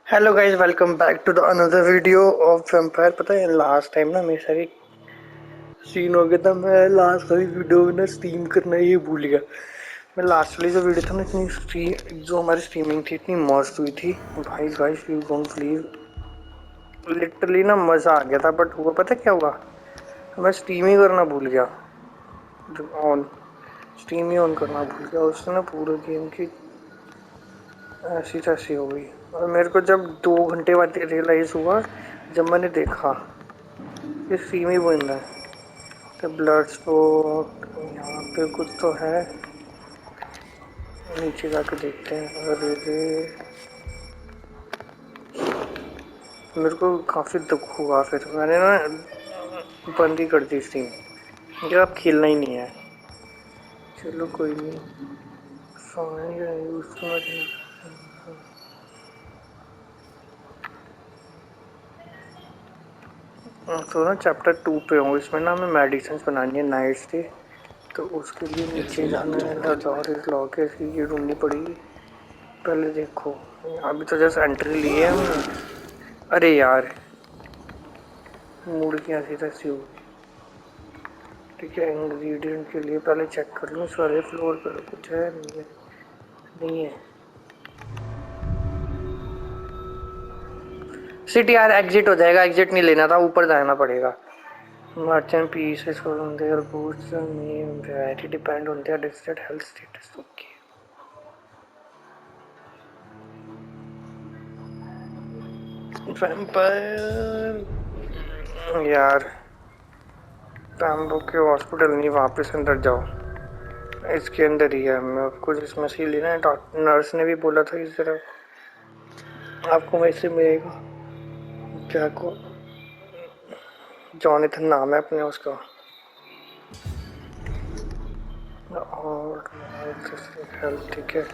Hello guys, welcome back to the another video of vampire. पता है last time ना मेरे साथ एक सीन हो गया था। मैं लास्ट वाली वीडियो में ना स्ट्रीम करना ही भूल गया। मैं लास्ट वाली जो वीडियो था ना, इतनी स्ट्रीम जो हमारी स्ट्रीमिंग थी इतनी मस्त हुई थी भाई। Guys you don't believe, literally ना मजा आ गया था। बट हुआ पता क्या हुआ, मैं स्ट्रीम ही करना भूल गया। जब ऑन स्ट्रीम ही ऑन करना भूल गया, उससे ना पूरे गेम की ऐसी तैसी हो गई। और मेरे को जब 2 घंटे बाद रियलाइज हुआ, जब मैंने देखा ये स्ट्रीम ही बंद है। तो ब्लड स्पॉट यहाँ पे कुछ तो है, नीचे जाके देखते हैं। अरे रे, मेरे को काफ़ी दुख हुआ। फिर मैंने ना बंद ही कर दी स्ट्रीम, मुझे अब खेलना ही नहीं है। चलो कोई नहीं, सोएंगे उसको। तो ना चैप्टर 2 पे हूँ। इसमें ना हमें मेडिसिन बनानी है नाइट्स की। तो उसके लिए It's नीचे जाना locked, all है। The right. Door is lock है, इसकी ये ढूंढनी पड़ेगी। पहले देखो, अभी तो जस्ट एंट्री ली है हमने। अरे यार, मूड की ऐसी तैसी हो गई। ठीक है, इंग्रेडिएंट के लिए पहले चेक कर लूँ इस वाले फ्लोर पर कुछ है। नहीं है, नहीं है। सिटी यार, एग्जिट हो जाएगा। एग्जिट नहीं लेना था, ऊपर जाना पड़ेगा। Merchant pieces from there goods may vary depend on their district health status. Okay, vampire यार, पैम्बो के हॉस्पिटल नहीं, वापस अंदर जाओ। इसके अंदर ही है। मैं कुछ इसमें से लेना है। डॉक्टर नर्स ने भी बोला था इस तरह आपको वैसे मिलेगा। क्या को जॉनथन नाम है अपने उसका। और हेल्थ ठीक है।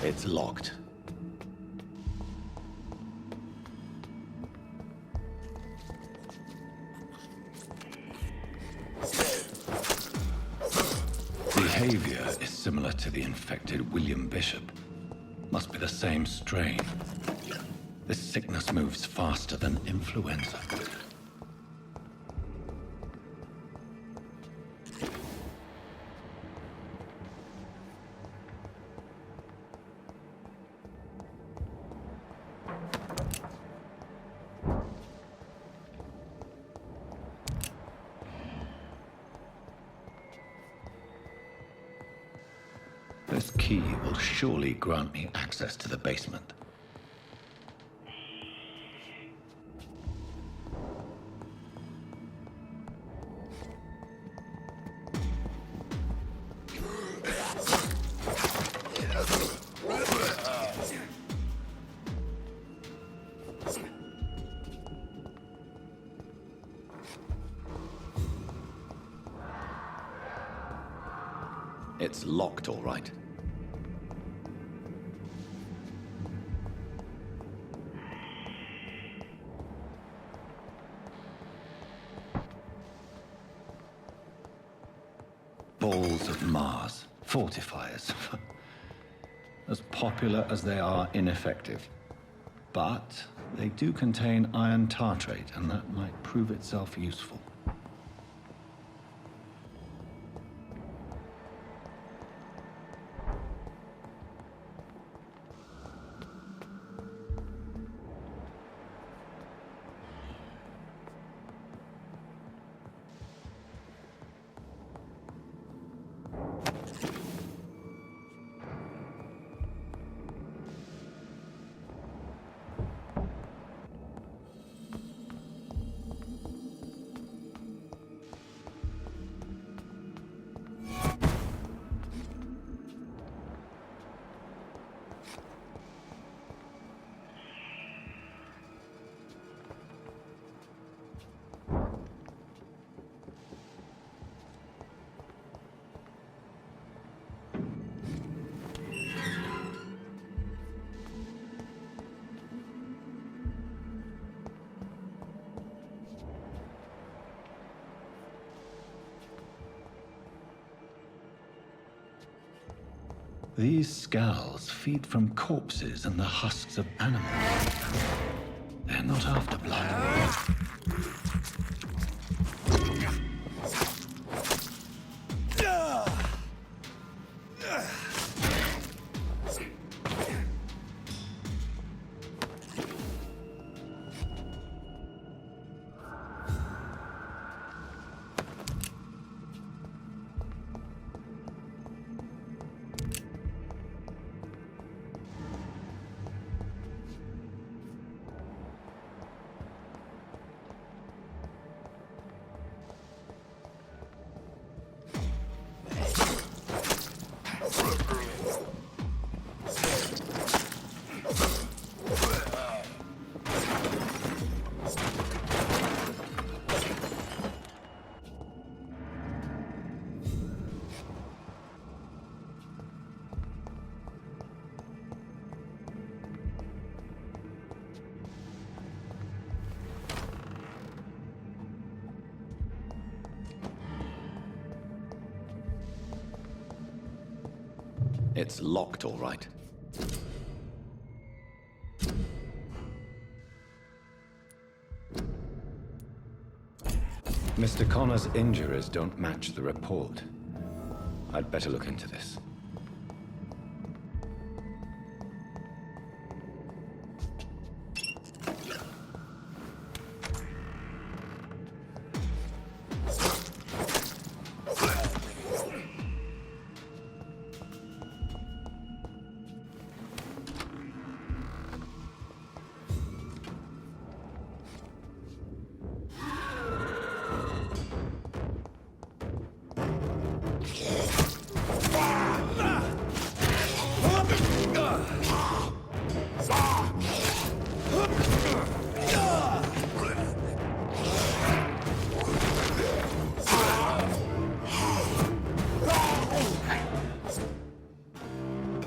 It's locked. Behavior is similar to the infected William Bishop. Must be the same strain. This sickness moves faster than influenza. This key will surely grant me access to the basement. It's locked, all right. Balls of Mars, fortifiers. As popular as they are ineffective. But they do contain iron tartrate, and that might prove itself useful. These scowls feed from corpses and the husks of animals. They're not after blood. It's locked, all right. Mr. Connor's injuries don't match the report. I'd better look into this.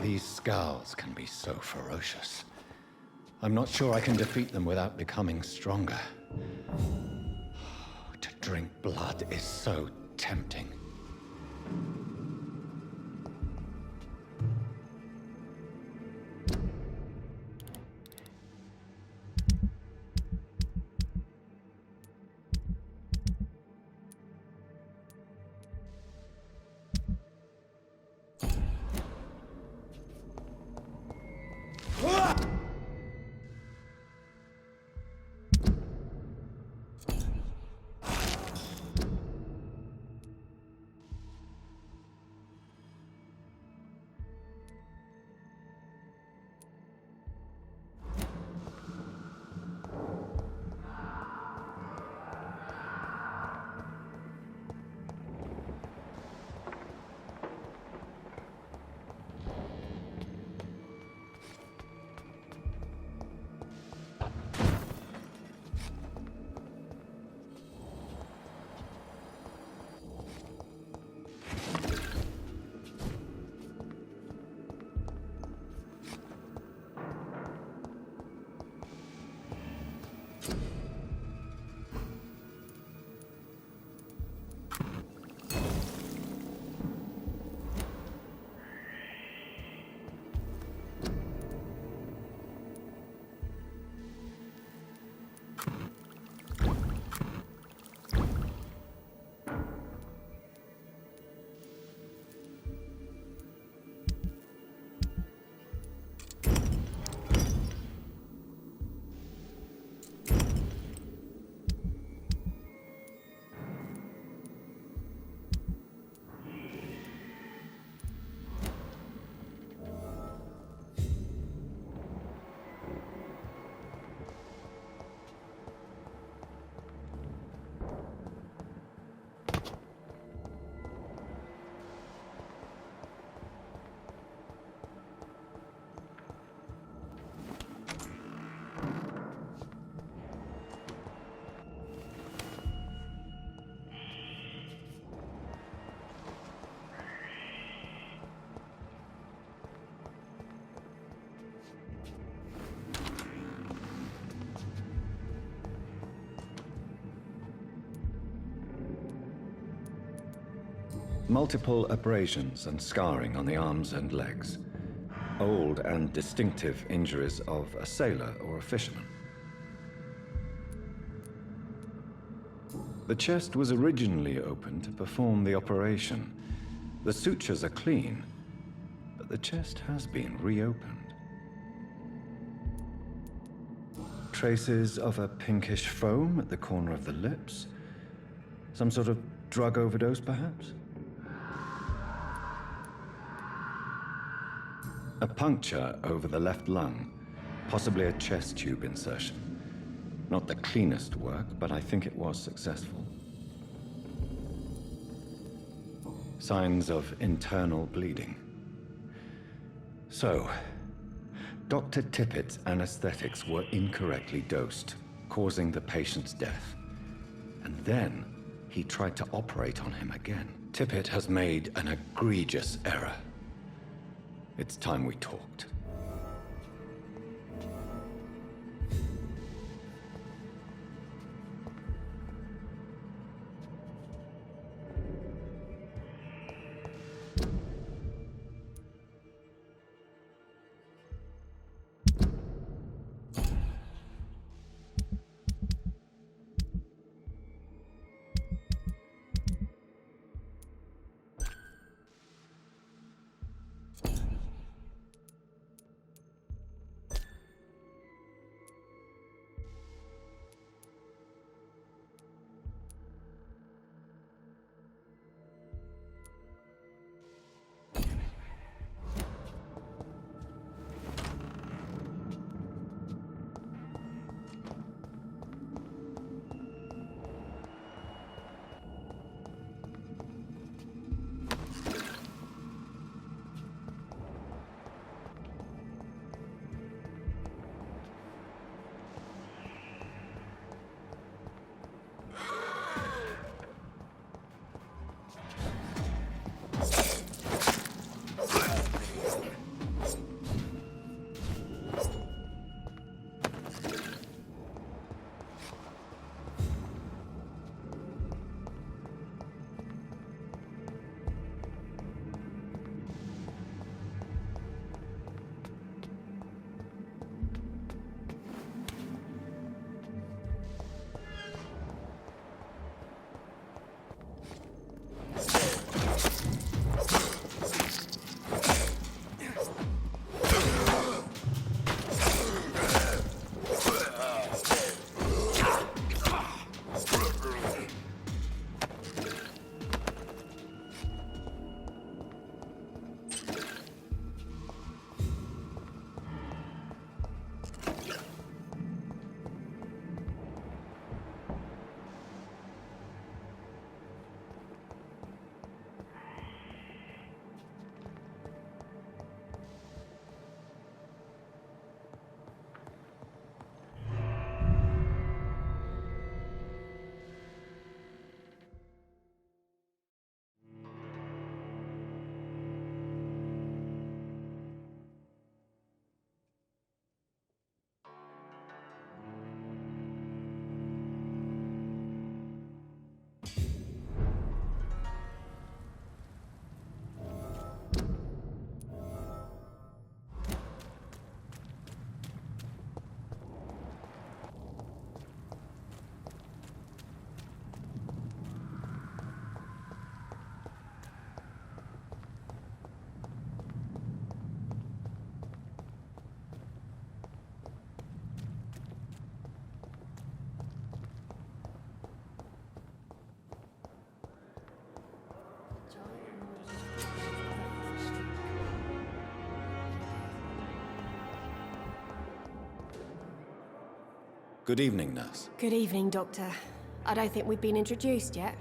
These scowls can be so ferocious. I'm not sure I can defeat them without becoming stronger. To drink blood is so tempting. Multiple abrasions and scarring on the arms and legs. Old and distinctive injuries of a sailor or a fisherman. The chest was originally open to perform the operation. The sutures are clean, but the chest has been reopened. Traces of a pinkish foam at the corner of the lips. Some sort of drug overdose, perhaps? A puncture over the left lung, possibly a chest tube insertion. Not the cleanest work, but I think it was successful. Signs of internal bleeding. So, Dr. Tippett's anesthetics were incorrectly dosed, causing the patient's death. And then, he tried to operate on him again. Tippett has made an egregious error. It's time we talked. Good evening, nurse. Good evening, Doctor. I don't think we've been introduced yet.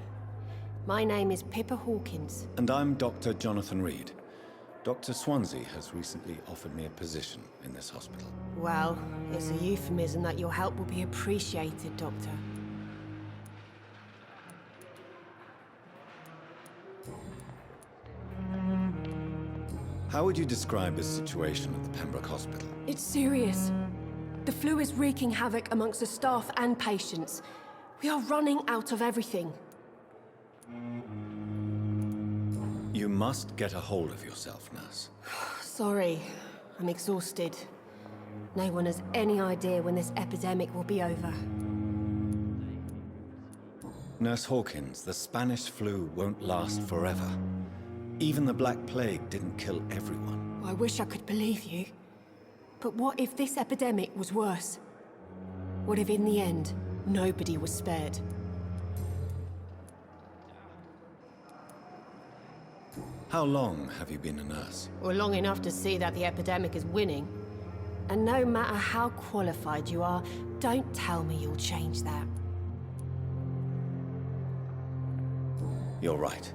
My name is Pippa Hawkins. And I'm Dr. Jonathan Reed. Dr. Swansea has recently offered me a position in this hospital. Well, it's a euphemism that your help will be appreciated, Doctor. How would you describe the situation at the Pembroke Hospital? It's serious. The flu is wreaking havoc amongst the staff and patients. We are running out of everything. You must get a hold of yourself, nurse. Sorry, I'm exhausted. No one has any idea when this epidemic will be over. Nurse Hawkins, the Spanish flu won't last forever. Even the Black Plague didn't kill everyone. I wish I could believe you. But what if this epidemic was worse? What if in the end, nobody was spared? How long have you been a nurse? Or long enough to see that the epidemic is winning. And no matter how qualified you are, don't tell me you'll change that. You're right.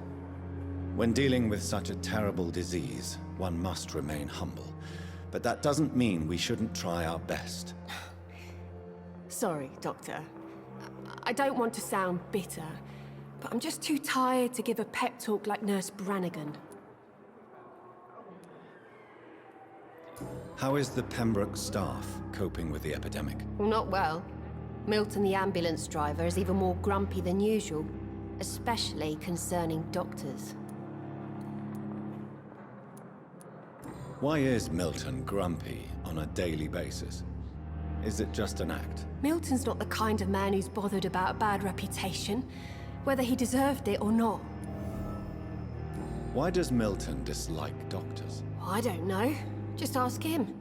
When dealing with such a terrible disease, one must remain humble. But that doesn't mean we shouldn't try our best. Sorry, Doctor. I don't want to sound bitter, but I'm just too tired to give a pep talk like Nurse Brannigan. How is the Pembroke staff coping with the epidemic? Well, not well. Milton, the ambulance driver, is even more grumpy than usual, especially concerning doctors. Why is Milton grumpy on a daily basis? Is it just an act? Milton's not the kind of man who's bothered about a bad reputation, whether he deserved it or not. Why does Milton dislike doctors? I don't know. Just ask him.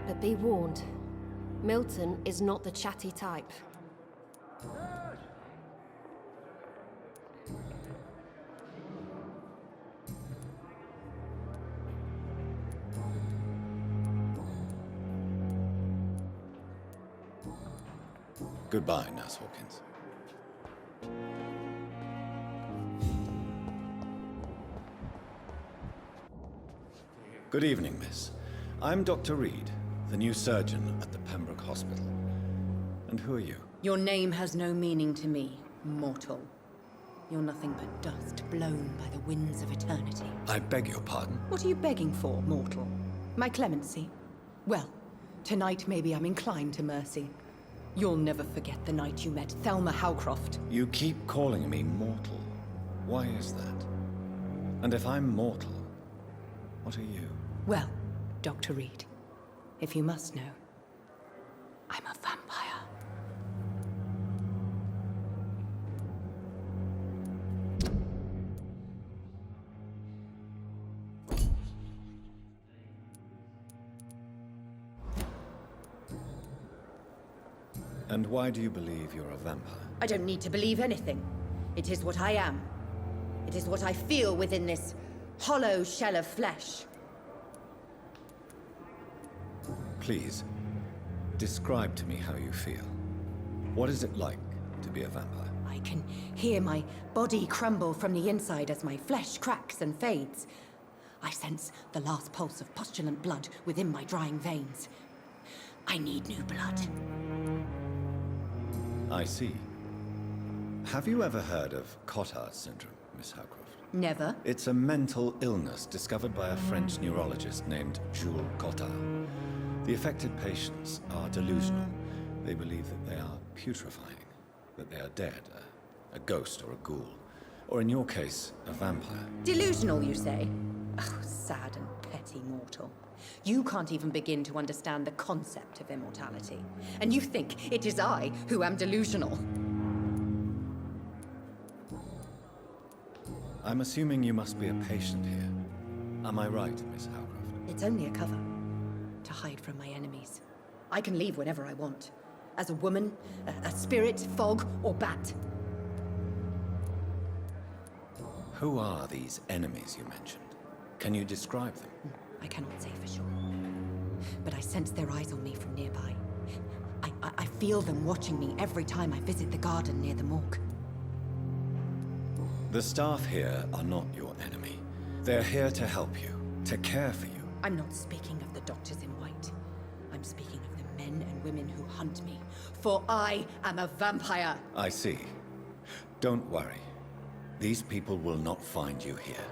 But be warned, Milton is not the chatty type. Goodbye, Nurse Hawkins. Good evening, miss. I'm Dr. Reed, the new surgeon at the Pembroke Hospital. And who are you? Your name has no meaning to me, mortal. You're nothing but dust blown by the winds of eternity. I beg your pardon? What are you begging for, mortal? My clemency? Well, tonight maybe I'm inclined to mercy. You'll never forget the night you met Thelma Howcroft. You keep calling me mortal. Why is that? And if I'm mortal, what are you? Well, Dr. Reed, if you must know, I'm a vampire. And why do you believe you're a vampire? I don't need to believe anything. It is what I am. It is what I feel within this hollow shell of flesh. Please, describe to me how you feel. What is it like to be a vampire? I can hear my body crumble from the inside as my flesh cracks and fades. I sense the last pulse of postulant blood within my drying veins. I need new blood. I see. Have you ever heard of Cotard syndrome, Miss Howcroft? Never. It's a mental illness discovered by a French neurologist named Jules Cotard. The affected patients are delusional. They believe that they are putrefying, that they are dead, a ghost or a ghoul. Or in your case, a vampire. Delusional, you say? Oh, sad and petty mortal. You can't even begin to understand the concept of immortality. And you think it is I who am delusional. I'm assuming you must be a patient here. Am I right, Miss Howcroft? It's only a cover. To hide from my enemies. I can leave whenever I want. As a woman, a spirit, fog, or bat. Who are these enemies you mentioned? Can you describe them? I cannot say for sure. But I sense their eyes on me from nearby. I feel them watching me every time I visit the garden near the morgue. The staff here are not your enemy. They're here to help you, to care for you. I'm not speaking of the doctors in white. I'm speaking of the men and women who hunt me. For I am a vampire. I see. Don't worry. These people will not find you here.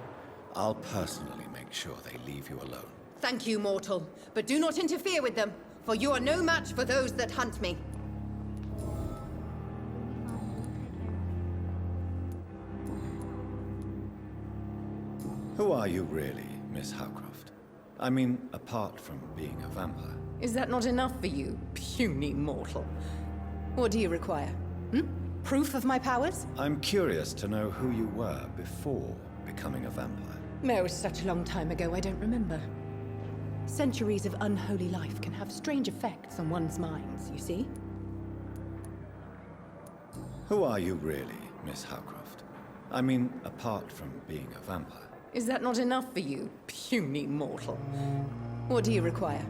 I'll personally make sure they leave you alone. Thank you, mortal. But do not interfere with them, for you are no match for those that hunt me. Who are you really, Miss Howcroft? I mean, apart from being a vampire. Is that not enough for you, puny mortal? What do you require? Proof of my powers? I'm curious to know who you were before becoming a vampire. No, it's such a long time ago, I don't remember. Centuries of unholy life can have strange effects on one's minds, you see? Who are you really, Miss Howcroft? I mean, apart from being a vampire. Is that not enough for you, puny mortal? What do you require?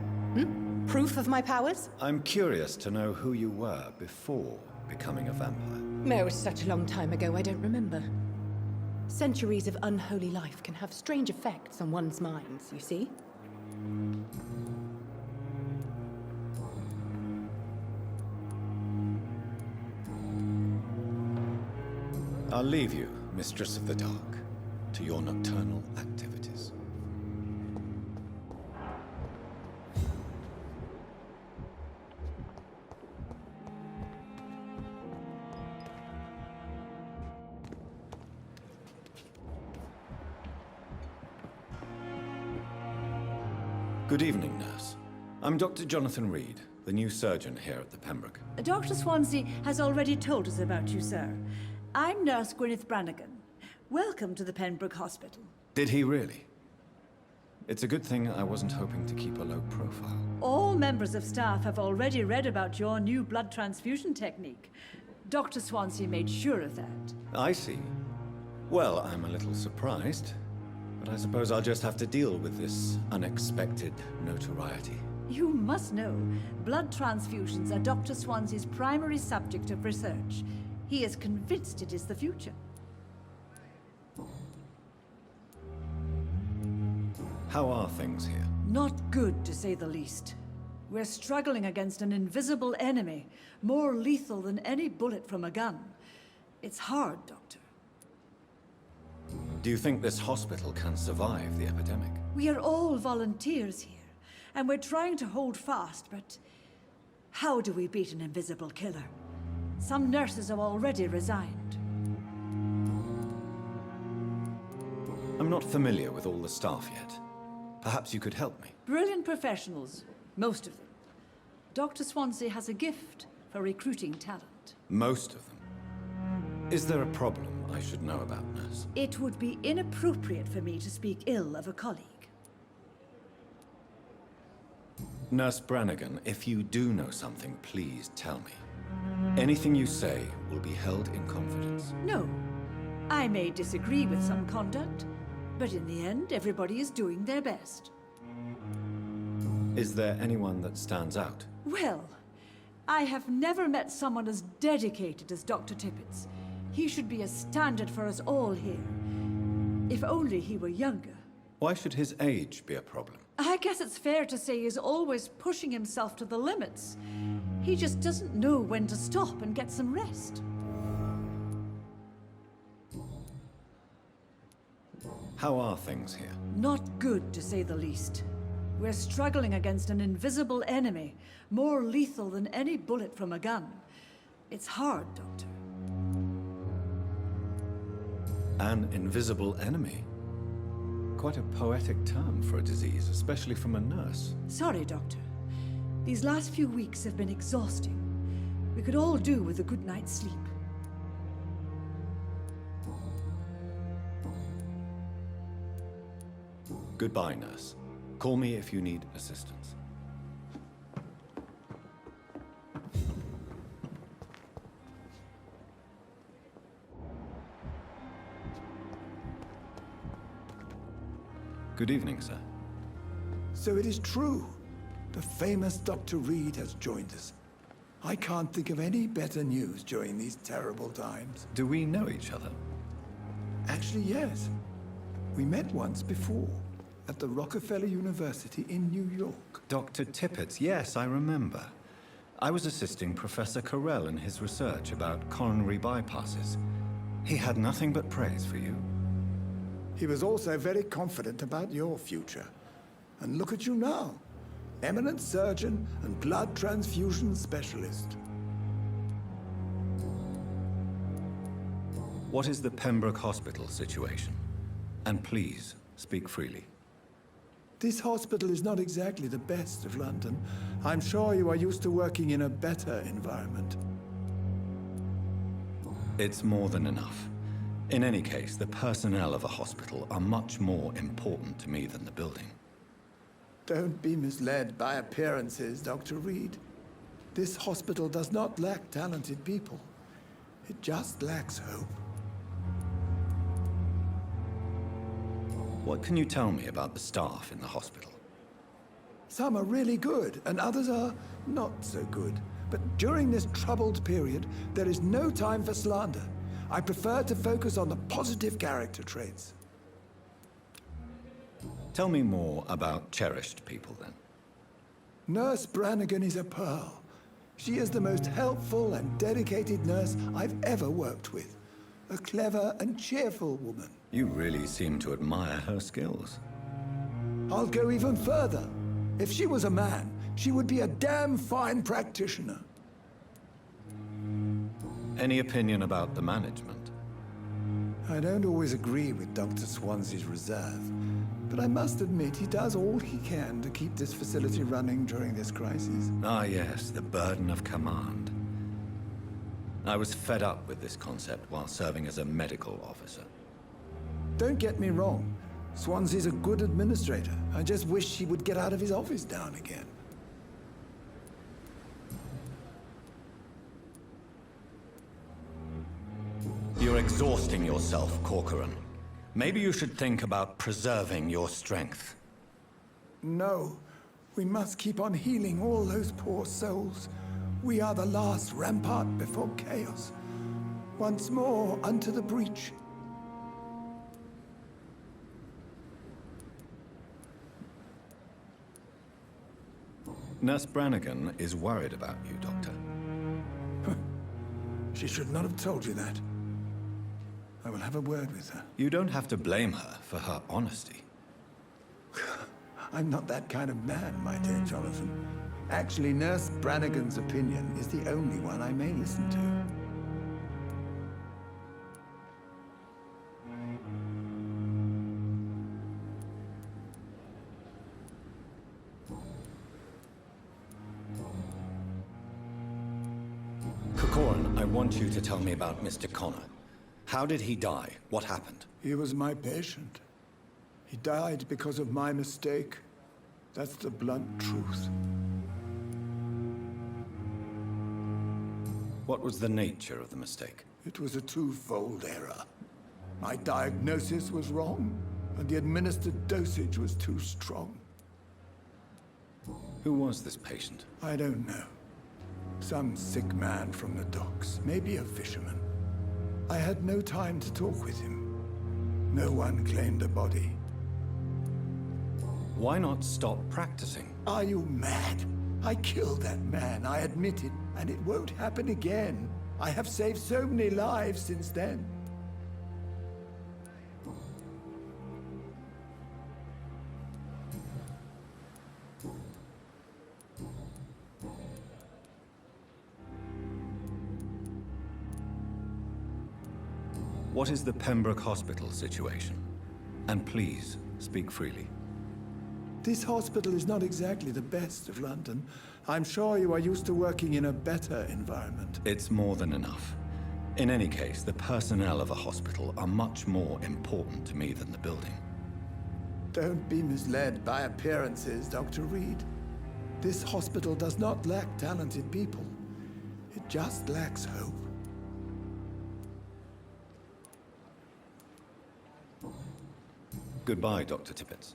Proof of my powers? I'm curious to know who you were before becoming a vampire. No, it's such a long time ago, I don't remember. Centuries of unholy life can have strange effects on one's minds, you see? I'll leave you, Mistress of the Dark, to your nocturnal activities. Good evening, nurse. I'm Dr. Jonathan Reed, the new surgeon here at the Pembroke. Dr. Swansea has already told us about you, sir. I'm Nurse Gwyneth Brannigan. Welcome to the Pembroke Hospital. Did he really? It's a good thing I wasn't hoping to keep a low profile. All members of staff have already read about your new blood transfusion technique. Dr. Swansea made sure of that. I see. Well, I'm a little surprised, but I suppose I'll just have to deal with this unexpected notoriety. You must know, blood transfusions are Dr. Swansea's primary subject of research. He is convinced it is the future. How are things here? Not good, to say the least. We're struggling against an invisible enemy, more lethal than any bullet from a gun. It's hard, Doctor. Do you think this hospital can survive the epidemic? We are all volunteers here, and we're trying to hold fast, but how do we beat an invisible killer? Some nurses have already resigned. I'm not familiar with all the staff yet. Perhaps you could help me. Brilliant professionals, most of them. Dr. Swansea has a gift for recruiting talent. Most of them. Is there a problem I should know about, nurse? It would be inappropriate for me to speak ill of a colleague. Nurse Brannigan, if you do know something, please tell me. Anything you say will be held in confidence. No, I may disagree with some conduct, but in the end, everybody is doing their best. Is there anyone that stands out? Well, I have never met someone as dedicated as Dr. Tippett's. He should be a standard for us all here. If only he were younger. Why should his age be a problem? I guess it's fair to say he's always pushing himself to the limits. He just doesn't know when to stop and get some rest. How are things here? Not good, to say the least. We're struggling against an invisible enemy, more lethal than any bullet from a gun. It's hard, Doctor. An invisible enemy? Quite a poetic term for a disease, especially from a nurse. Sorry, Doctor. These last few weeks have been exhausting. We could all do with a good night's sleep. Goodbye, nurse. Call me if you need assistance. Good evening, sir. So it is true. The famous Dr. Reed has joined us. I can't think of any better news during these terrible times. Do we know each other? Actually, yes. We met once before, at the Rockefeller University in New York. Dr. Tippett, yes, I remember. I was assisting Professor Carell in his research about coronary bypasses. He had nothing but praise for you. He was also very confident about your future. And look at you now. Eminent surgeon and blood transfusion specialist. What is the Pembroke Hospital situation? And please, speak freely. This hospital is not exactly the best of London. I'm sure you are used to working in a better environment. It's more than enough. In any case, the personnel of a hospital are much more important to me than the building. Don't be misled by appearances, Dr. Reed. This hospital does not lack talented people. It just lacks hope. What can you tell me about the staff in the hospital? Some are really good, and others are not so good. But during this troubled period, there is no time for slander. I prefer to focus on the positive character traits. Tell me more about cherished people, then. Nurse Brannigan is a pearl. She is the most helpful and dedicated nurse I've ever worked with. A clever and cheerful woman. You really seem to admire her skills. I'll go even further. If she was a man, she would be a damn fine practitioner. Any opinion about the management? I don't always agree with Dr. Swansea's reserve, but I must admit he does all he can to keep this facility running during this crisis. Ah, yes, the burden of command. I was fed up with this concept while serving as a medical officer. Don't get me wrong. Swansea's a good administrator. I just wish he would get out of his office now and again. You're exhausting yourself, Corcoran. Maybe you should think about preserving your strength. No, we must keep on healing all those poor souls. We are the last rampart before chaos. Once more unto the breach. Nurse Brannigan is worried about you, Doctor. She should not have told you that. I will have a word with her. You don't have to blame her for her honesty. I'm not that kind of man, my dear Jonathan. Actually, Nurse Brannigan's opinion is the only one I may listen to. Corcoran, I want you to tell me about Mr. Connor. How did he die? What happened? He was my patient. He died because of my mistake. That's the blunt truth. What was the nature of the mistake? It was a twofold error. My diagnosis was wrong, and the administered dosage was too strong. Who was this patient? I don't know. Some sick man from the docks, maybe a fisherman. I had no time to talk with him. No one claimed a body. Why not stop practicing? Are you mad? I killed that man, I admit it, and it won't happen again. I have saved so many lives since then. What is the Pembroke Hospital situation? And please, speak freely. This hospital is not exactly the best of London. I'm sure you are used to working in a better environment. It's more than enough. In any case, the personnel of a hospital are much more important to me than the building. Don't be misled by appearances, Dr. Reed. This hospital does not lack talented people. It just lacks hope. Goodbye, Dr. Tippett.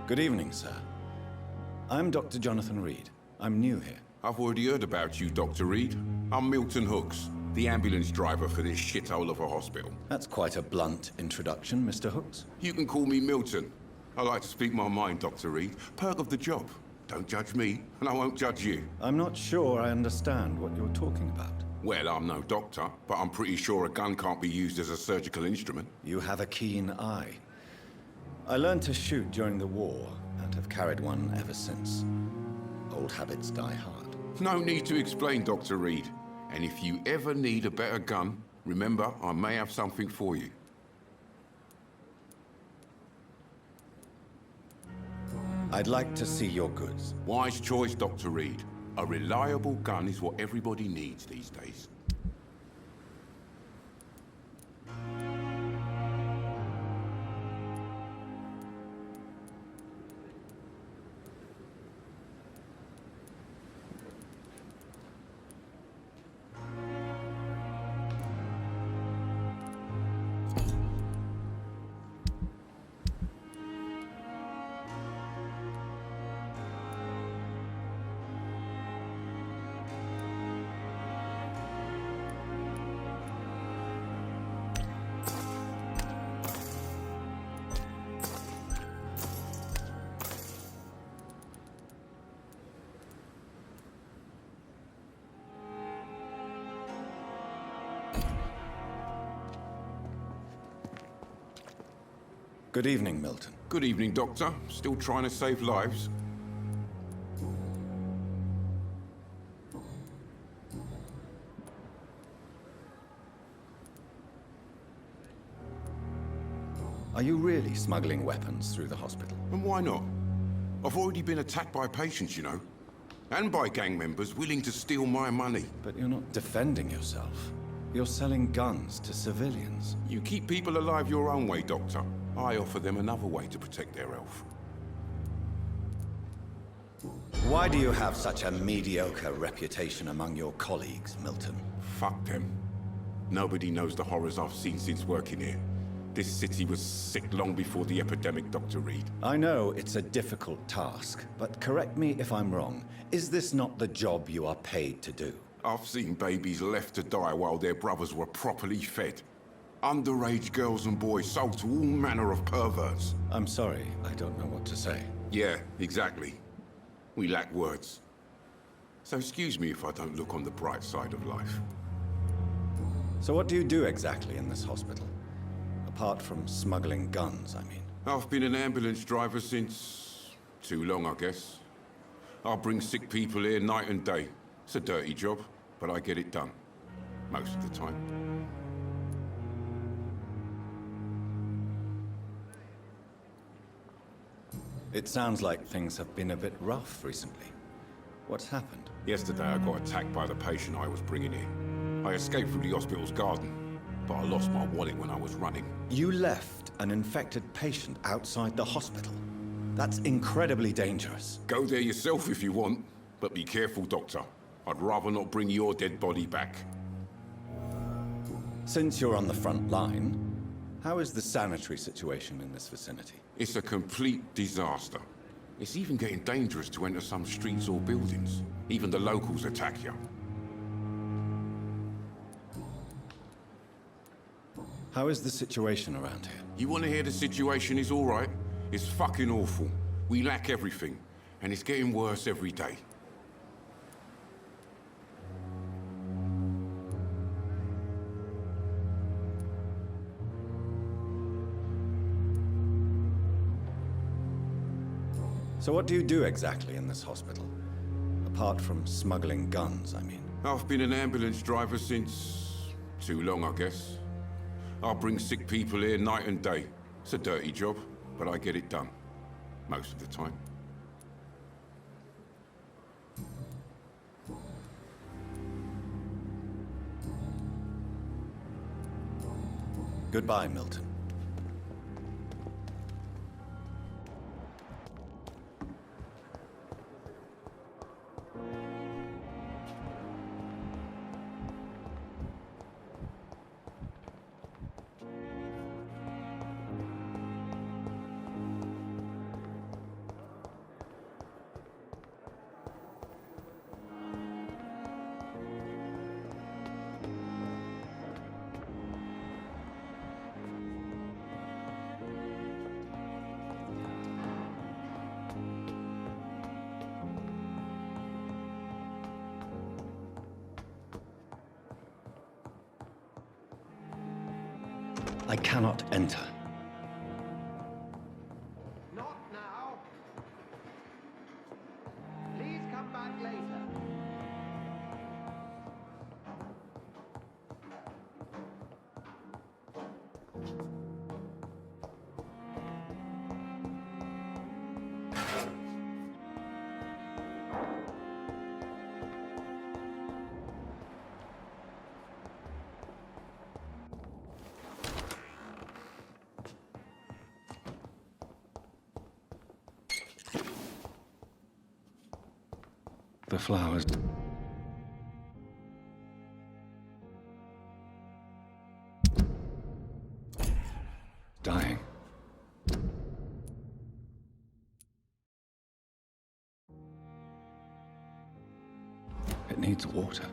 Good evening, sir. I'm Dr. Jonathan Reed. I'm new here. I've already heard about you, Dr. Reed. I'm Milton Hooks. The ambulance driver for this shithole of a hospital. That's quite a blunt introduction, Mr. Hooks. You can call me Milton. I like to speak my mind, Dr. Reed. Perk of the job. Don't judge me, and I won't judge you. I'm not sure I understand what you're talking about. Well, I'm no doctor, but I'm pretty sure a gun can't be used as a surgical instrument. You have a keen eye. I learned to shoot during the war, and have carried one ever since. Old habits die hard. No need to explain, Dr. Reed. And if you ever need a better gun, remember, I may have something for you. I'd like to see your goods. Wise choice, Dr. Reed. A reliable gun is what everybody needs these days. Good evening, Milton. Good evening, Doctor. Still trying to save lives? Are you really smuggling weapons through the hospital? And why not? I've already been attacked by patients, you know. And by gang members willing to steal my money. But you're not defending yourself. You're selling guns to civilians. You keep people alive your own way, Doctor. I offer them another way to protect their health. Why do you have such a mediocre reputation among your colleagues, Milton? Fuck them. Nobody knows the horrors I've seen since working here. This city was sick long before the epidemic, Dr. Reed. I know it's a difficult task, but correct me if I'm wrong. Is this not the job you are paid to do? I've seen babies left to die while their brothers were properly fed. Underage girls and boys sold to all manner of perverts. I'm sorry, I don't know what to say. Yeah, exactly. We lack words. So excuse me if I don't look on the bright side of life. So what do you do exactly in this hospital? Apart from smuggling guns, I mean. I've been an ambulance driver since... too long, I guess. I bring sick people here night and day. It's a dirty job, but I get it done. Most of the time. It sounds like things have been a bit rough recently. What's happened? Yesterday I got attacked by the patient I was bringing in. I escaped from the hospital's garden, but I lost my wallet when I was running. You left an infected patient outside the hospital? That's incredibly dangerous. Go there yourself if you want, but be careful, Doctor. I'd rather not bring your dead body back. Since you're on the front line, how is the sanitary situation in this vicinity? It's a complete disaster. It's even getting dangerous to enter some streets or buildings. Even the locals attack you. How is the situation around here? You want to hear the situation is all right? It's fucking awful. We lack everything, and it's getting worse every day. So what do you do exactly in this hospital? Apart from smuggling guns, I mean. I've been an ambulance driver since... too long, I guess. I bring sick people here night and day. It's a dirty job, but I get it done. Most of the time. Goodbye, Milton. I cannot enter. Not now. Please come back later. The flowers. Dying. It needs water.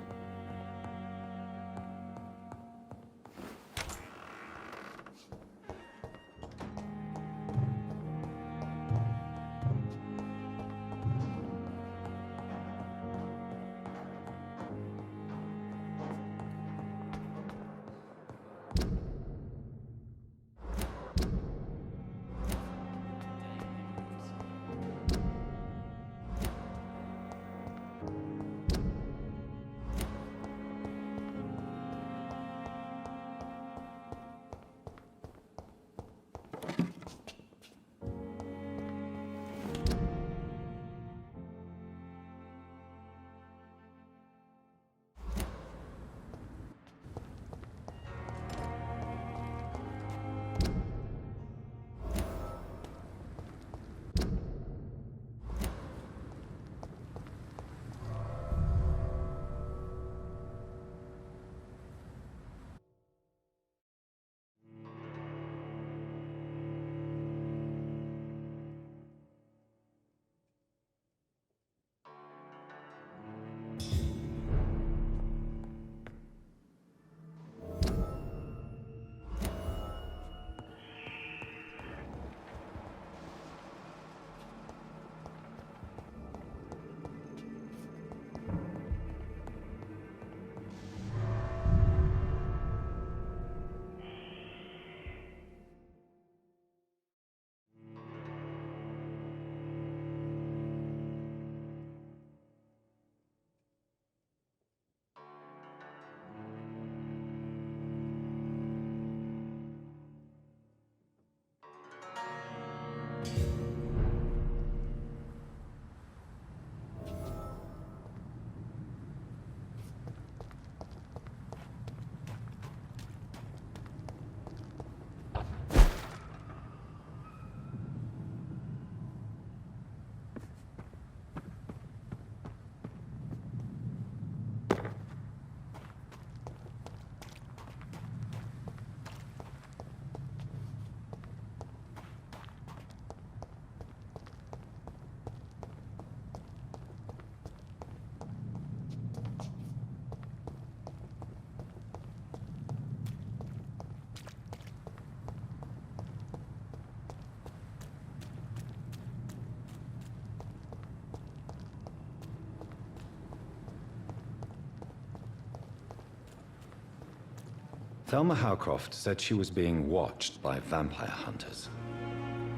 Thelma Howcroft said she was being watched by vampire hunters.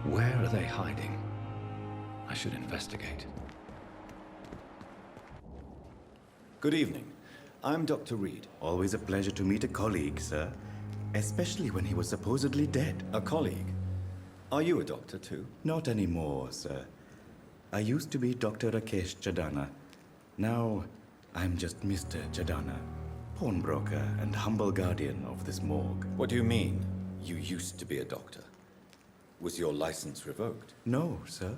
Where are they hiding? I should investigate. Good evening. I'm Dr. Reed. Always a pleasure to meet a colleague, sir. Especially when he was supposedly dead. A colleague? Are you a doctor too? Not anymore, sir. I used to be Dr. Rakesh Chadana. Now, I'm just Mr. Chadana, pawnbroker and humble guardian of this morgue. What do you mean, you used to be a doctor? Was your license revoked? No, sir.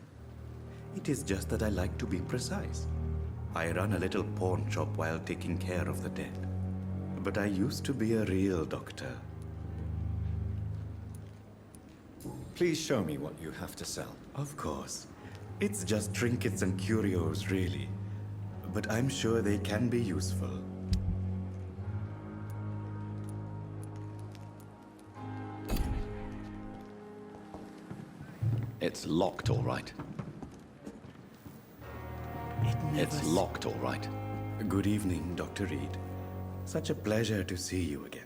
It is just that I like to be precise. I run a little pawn shop while taking care of the dead. But I used to be a real doctor. Please show me what you have to sell. Of course. It's just trinkets and curios, really. But I'm sure they can be useful. It's locked, all right. It's locked, all right. Good evening, Dr. Reed. Such a pleasure to see you again.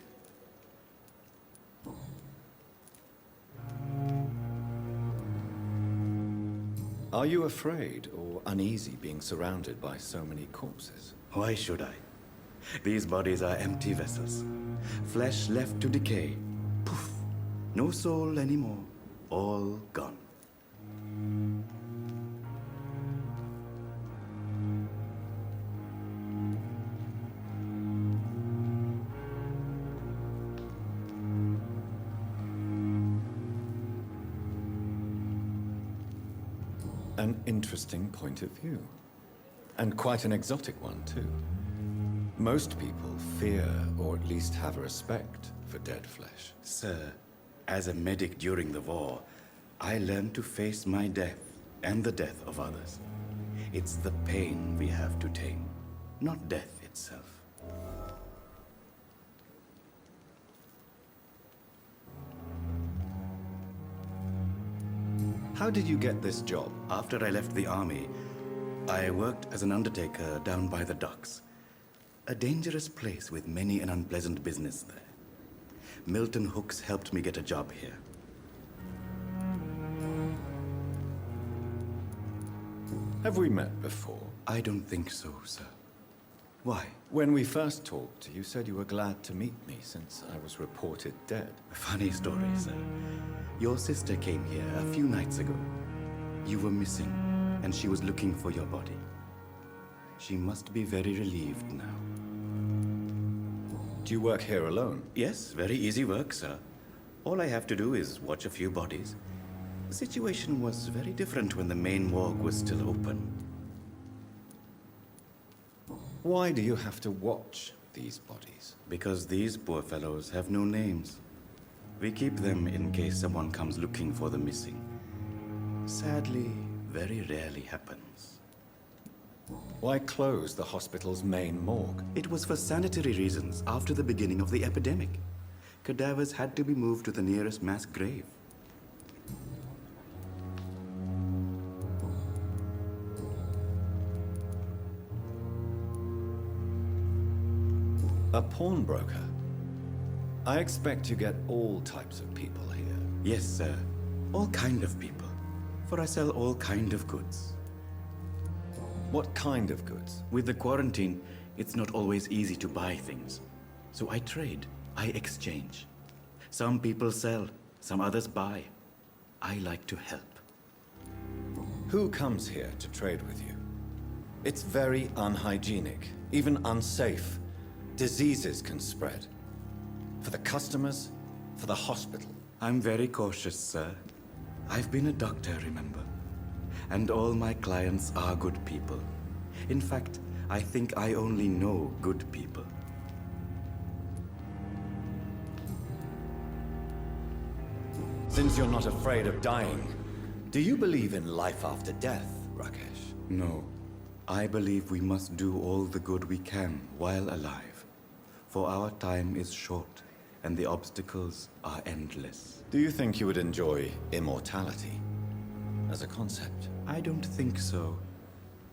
Are you afraid or uneasy being surrounded by so many corpses? Why should I? These bodies are empty vessels. Flesh left to decay. Poof. No soul anymore. All gone. An interesting point of view. And quite an exotic one, too. Most people fear, or at least have a respect, for dead flesh. Sir, as a medic during the war, I learned to face my death and the death of others. It's the pain we have to tame, not death itself. How did you get this job? After I left the army, I worked as an undertaker down by the docks. A dangerous place with many an unpleasant business there. Milton Hooks helped me get a job here. Have we met before? I don't think so, sir. Why? When we first talked, you said you were glad to meet me since I was reported dead. A funny story, sir. Your sister came here a few nights ago. You were missing, and she was looking for your body. She must be very relieved now. Do you work here alone? Yes, very easy work, sir. All I have to do is watch a few bodies. The situation was very different when the main morgue was still open. Why do you have to watch these bodies? Because these poor fellows have no names. We keep them in case someone comes looking for the missing. Sadly, very rarely happens. Why close the hospital's main morgue? It was for sanitary reasons after the beginning of the epidemic. Cadavers had to be moved to the nearest mass grave. A pawnbroker? I expect you get all types of people here. Yes, sir. All kind of people. For I sell all kind of goods. What kind of goods? With the quarantine, it's not always easy to buy things. So I trade. I exchange. Some people sell, some others buy. I like to help. Who comes here to trade with you? It's very unhygienic, even unsafe. Diseases can spread. For the customers, for the hospital. I'm very cautious, sir. I've been a doctor, remember? And all my clients are good people. In fact, I think I only know good people. Since you're not afraid of dying, do you believe in life after death, Rakesh? No. I believe we must do all the good we can while alive. For our time is short, and the obstacles are endless. Do you think you would enjoy immortality as a concept? I don't think so.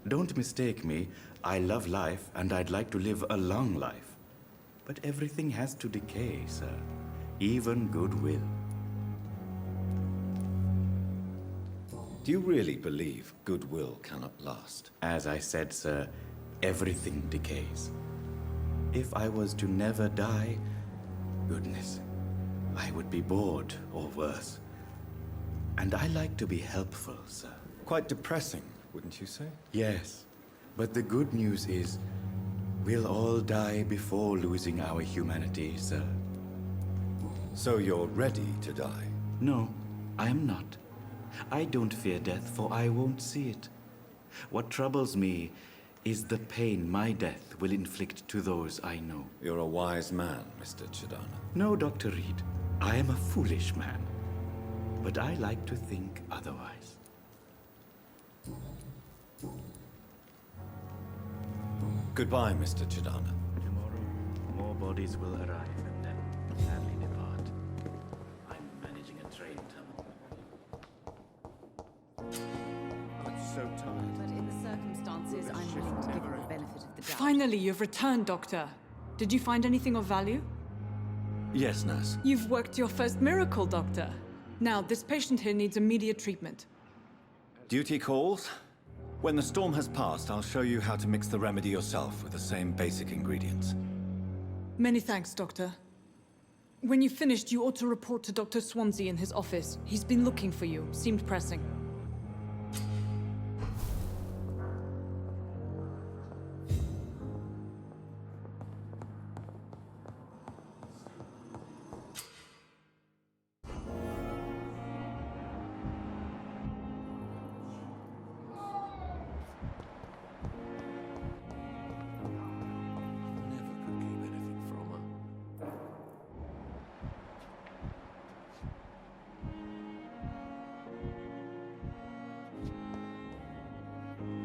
Don't mistake me. I love life, and I'd like to live a long life. But everything has to decay, sir. Even goodwill. Do you really believe goodwill cannot last? As I said, sir, everything decays. If I was to never die, goodness, I would be bored or worse. And I like to be helpful, sir. Quite depressing, wouldn't you say? Yes, but the good news is, we'll all die before losing our humanity, sir. So you're ready to die? No, I am not. I don't fear death, for I won't see it. What troubles me is the pain my death will inflict to those I know. You're a wise man, Mr. Chidana. No, Dr. Reed. I am a foolish man. But I like to think otherwise. Goodbye, Mr. Chidana. Tomorrow, more bodies will arrive and then sadly depart. I'm managing a train tunnel. I'm so tired. But in the circumstances, I'm willing to give you the benefit of the doubt. Finally, you've returned, Doctor. Did you find anything of value? Yes, nurse. You've worked your first miracle, Doctor. Now, this patient here needs immediate treatment. Duty calls. When the storm has passed, I'll show you how to mix the remedy yourself with the same basic ingredients. Many thanks, Doctor. When you've finished, you ought to report to Dr. Swansea in his office. He's been looking for you. Seemed pressing.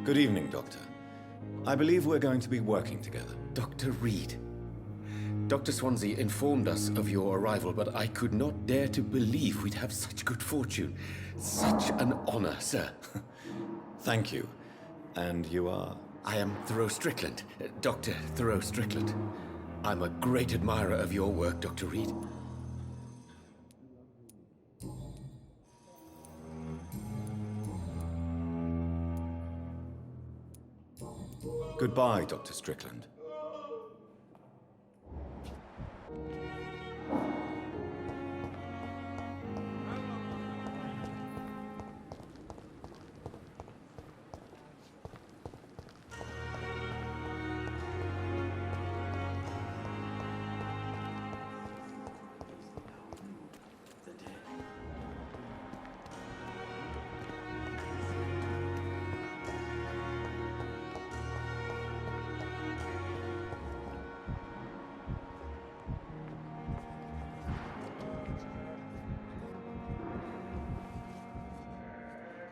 Good evening, Doctor. I believe we're going to be working together. Dr. Reed. Dr. Swansea informed us of your arrival, but I could not dare to believe we'd have such good fortune. Such an honor, sir. Thank you. And you are? I am Thoreau Strickland, Dr. Thoreau Strickland. I'm a great admirer of your work, Dr. Reed. Goodbye, Dr. Strickland.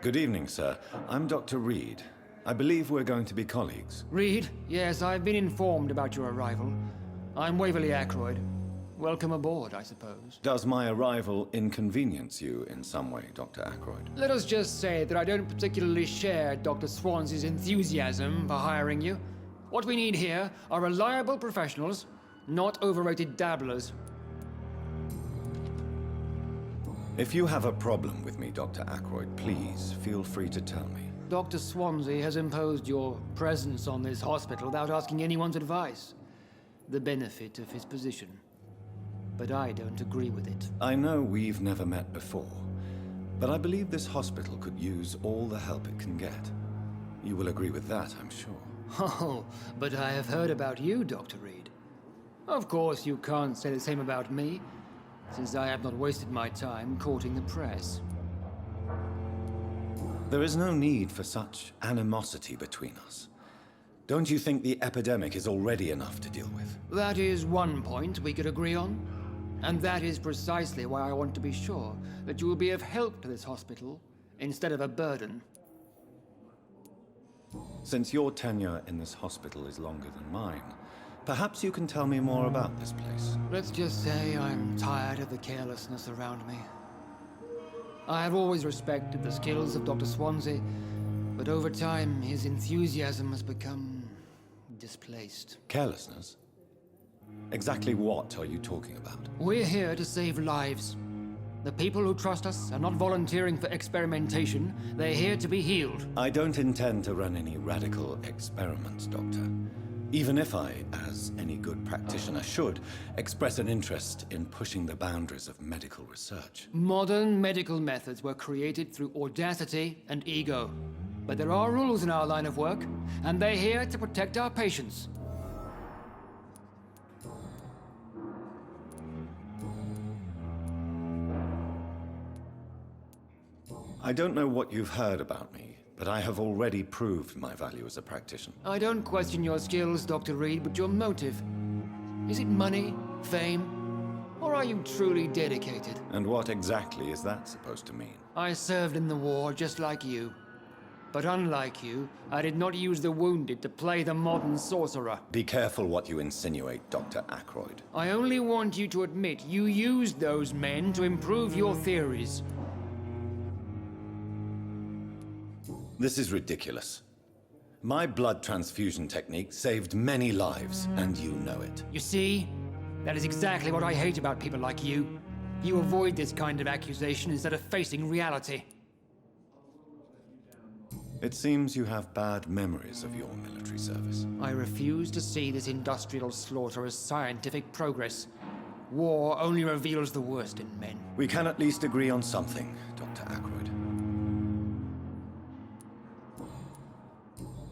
Good evening, sir. I'm Dr. Reed. I believe we're going to be colleagues. Reed? Yes, I've been informed about your arrival. I'm Waverly Ackroyd. Welcome aboard, I suppose. Does my arrival inconvenience you in some way, Dr. Ackroyd? Let us just say that I don't particularly share Dr. Swansea's enthusiasm for hiring you. What we need here are reliable professionals, not overrated dabblers. If you have a problem with me, Dr. Ackroyd, please feel free to tell me. Dr. Swansea has imposed your presence on this hospital without asking anyone's advice. The benefit of his position. But I don't agree with it. I know we've never met before, but I believe this hospital could use all the help it can get. You will agree with that, I'm sure. Oh, but I have heard about you, Dr. Reed. Of course, you can't say the same about me, since I have not wasted my time courting the press. There is no need for such animosity between us. Don't you think the epidemic is already enough to deal with? That is one point we could agree on. And that is precisely why I want to be sure that you will be of help to this hospital instead of a burden. Since your tenure in this hospital is longer than mine, perhaps you can tell me more about this place. Let's just say I'm tired of the carelessness around me. I have always respected the skills of Dr. Swansea, but over time his enthusiasm has become displaced. Carelessness? Exactly what are you talking about? We're here to save lives. The people who trust us are not volunteering for experimentation. They're here to be healed. I don't intend to run any radical experiments, Doctor. Even if I, as any good practitioner should, express an interest in pushing the boundaries of medical research. Modern medical methods were created through audacity and ego. But there are rules in our line of work, and they're here to protect our patients. I don't know what you've heard about me, but I have already proved my value as a practitioner. I don't question your skills, Dr. Reed, but your motive. Is it money, fame, or are you truly dedicated? And what exactly is that supposed to mean? I served in the war just like you. But unlike you, I did not use the wounded to play the modern sorcerer. Be careful what you insinuate, Dr. Ackroyd. I only want you to admit you used those men to improve your theories. This is ridiculous. My blood transfusion technique saved many lives, and you know it. You see? That is exactly what I hate about people like you. You avoid this kind of accusation instead of facing reality. It seems you have bad memories of your military service. I refuse to see this industrial slaughter as scientific progress. War only reveals the worst in men. We can at least agree on something, Dr. Ackroyd.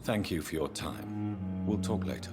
Thank you for your time. We'll talk later.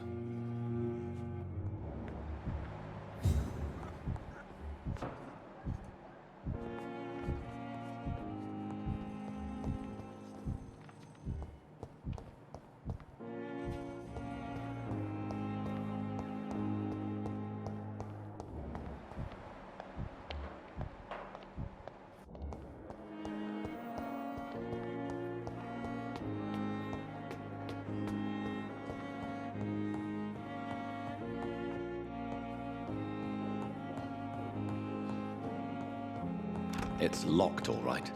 It's locked, all right.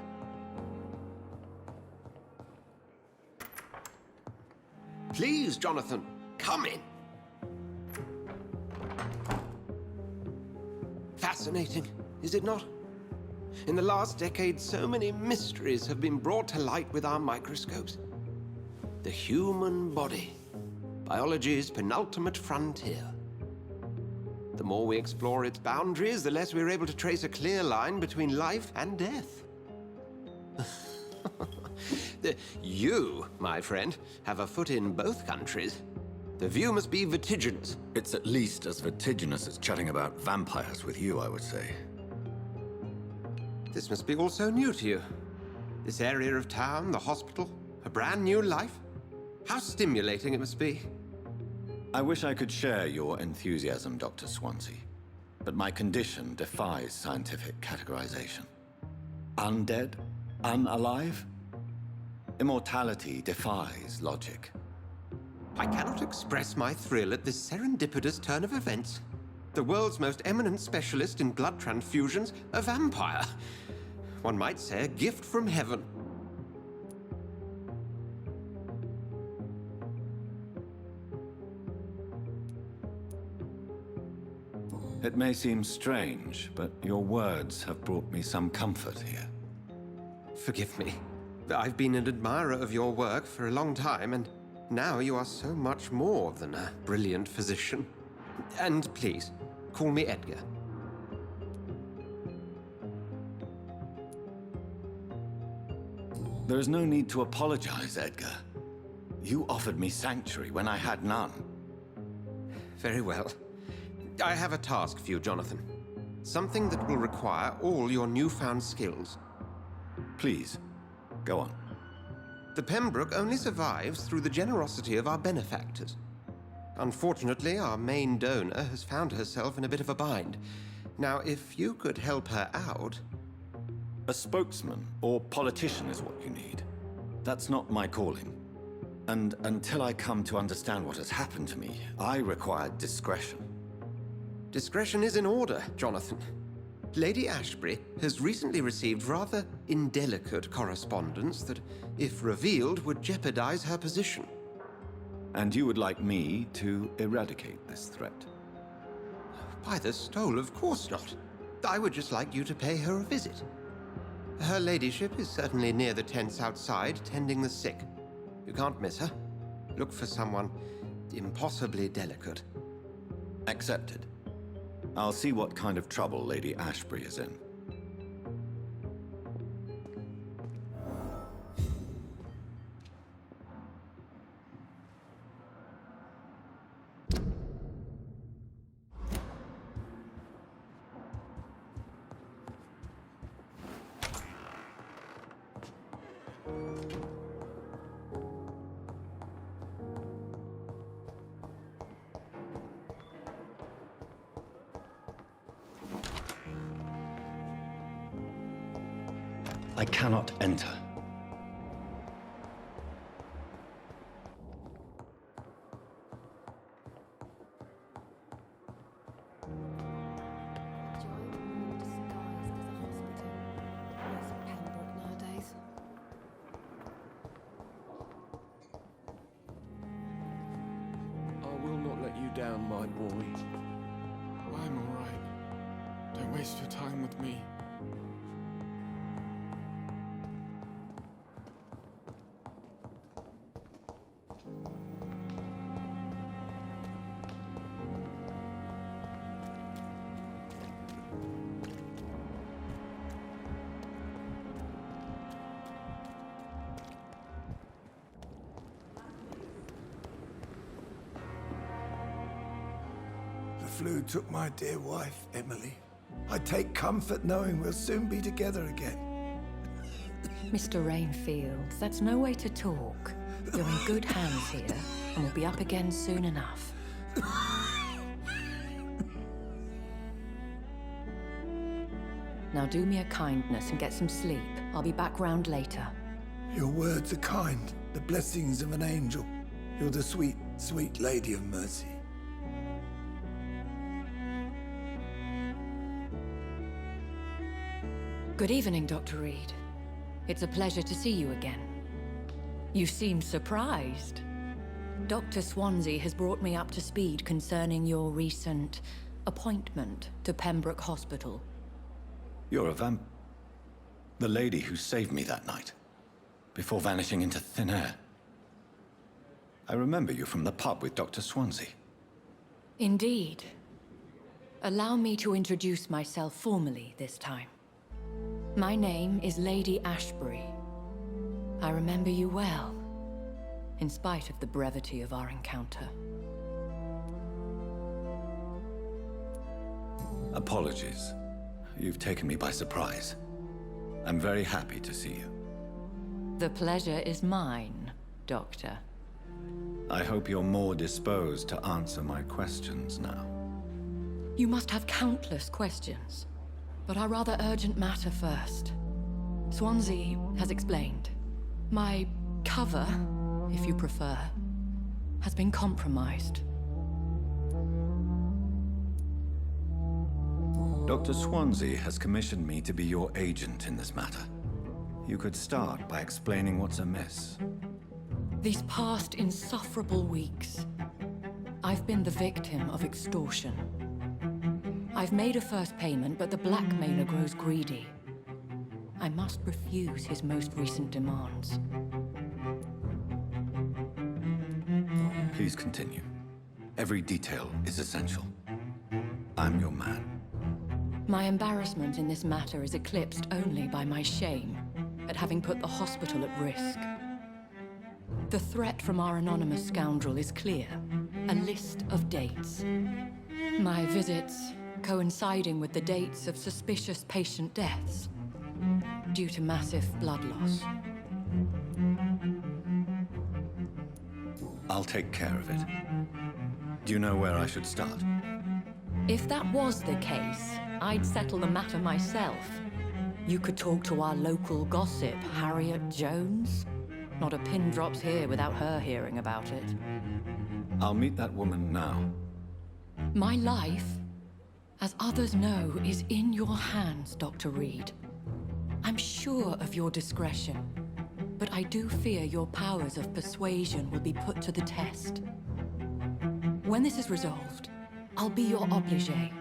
Please, Jonathan, come in. Fascinating, is it not? In the last decade, so many mysteries have been brought to light with our microscopes. The human body, biology's penultimate frontier. The more we explore its boundaries, the less we're able to trace a clear line between life and death. You, my friend, have a foot in both countries. The view must be vertiginous. It's at least as vertiginous as chatting about vampires with you, I would say. This must be all so new to you. This area of town, the hospital, a brand new life. How stimulating it must be. I wish I could share your enthusiasm, Dr. Swansea, but my condition defies scientific categorization. Undead? Unalive? Immortality defies logic. I cannot express my thrill at this serendipitous turn of events. The world's most eminent specialist in blood transfusions, a vampire. One might say a gift from heaven. It may seem strange, but your words have brought me some comfort here. Forgive me. I've been an admirer of your work for a long time, and now you are so much more than a brilliant physician. And please, call me Edgar. There is no need to apologize, Edgar. You offered me sanctuary when I had none. Very well. I have a task for you, Jonathan. Something that will require all your newfound skills. Please, go on. The Pembroke only survives through the generosity of our benefactors. Unfortunately, our main donor has found herself in a bit of a bind. Now, if you could help her out... A spokesman or politician is what you need. That's not my calling. And until I come to understand what has happened to me, I require discretion. Discretion is in order, Jonathan. Lady Ashbury has recently received rather indelicate correspondence that, if revealed, would jeopardize her position. And you would like me to eradicate this threat? By the stole, of course not. I would just like you to pay her a visit. Her ladyship is certainly near the tents outside, tending the sick. You can't miss her. Look for someone impossibly delicate. Accepted. I'll see what kind of trouble Lady Ashbury is in. I cannot enter. I will not let you down, my boy. I'm all right. Don't waste your time with me. flu took my dear wife, Emily. I take comfort knowing we'll soon be together again. Mr. Rainfield, that's no way to talk. You're in good hands here, and we'll be up again soon enough. Now do me a kindness and get some sleep. I'll be back round later. Your words are kind, the blessings of an angel. You're the sweet, sweet Lady of Mercy. Good evening, Dr. Reed. It's a pleasure to see you again. You seem surprised. Dr. Swansea has brought me up to speed concerning your recent appointment to Pembroke Hospital. You're a the lady who saved me that night, before vanishing into thin air. I remember you from the pub with Dr. Swansea. Indeed. Allow me to introduce myself formally this time. My name is Lady Ashbury. I remember you well, in spite of the brevity of our encounter. Apologies. You've taken me by surprise. I'm very happy to see you. The pleasure is mine, Doctor. I hope you're more disposed to answer my questions now. You must have countless questions, but our rather urgent matter first. Swansea has explained. My cover, if you prefer, has been compromised. Dr. Swansea has commissioned me to be your agent in this matter. You could start by explaining what's amiss. These past insufferable weeks, I've been the victim of extortion. I've made a first payment, but the blackmailer grows greedy. I must refuse his most recent demands. Please continue. Every detail is essential. I'm your man. My embarrassment in this matter is eclipsed only by my shame at having put the hospital at risk. The threat from our anonymous scoundrel is clear. A list of dates. My visits coinciding with the dates of suspicious patient deaths due to massive blood loss. I'll take care of it. Do you know where I should start? If that was the case, I'd settle the matter myself. You could talk to our local gossip, Harriet Jones. Not a pin drops here without her hearing about it. I'll meet that woman now. My life, as others know, is in your hands, Dr. Reed. I'm sure of your discretion, but I do fear your powers of persuasion will be put to the test. When this is resolved, I'll be your obligé.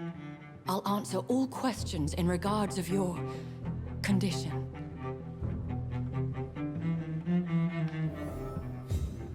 I'll answer all questions in regards of your condition.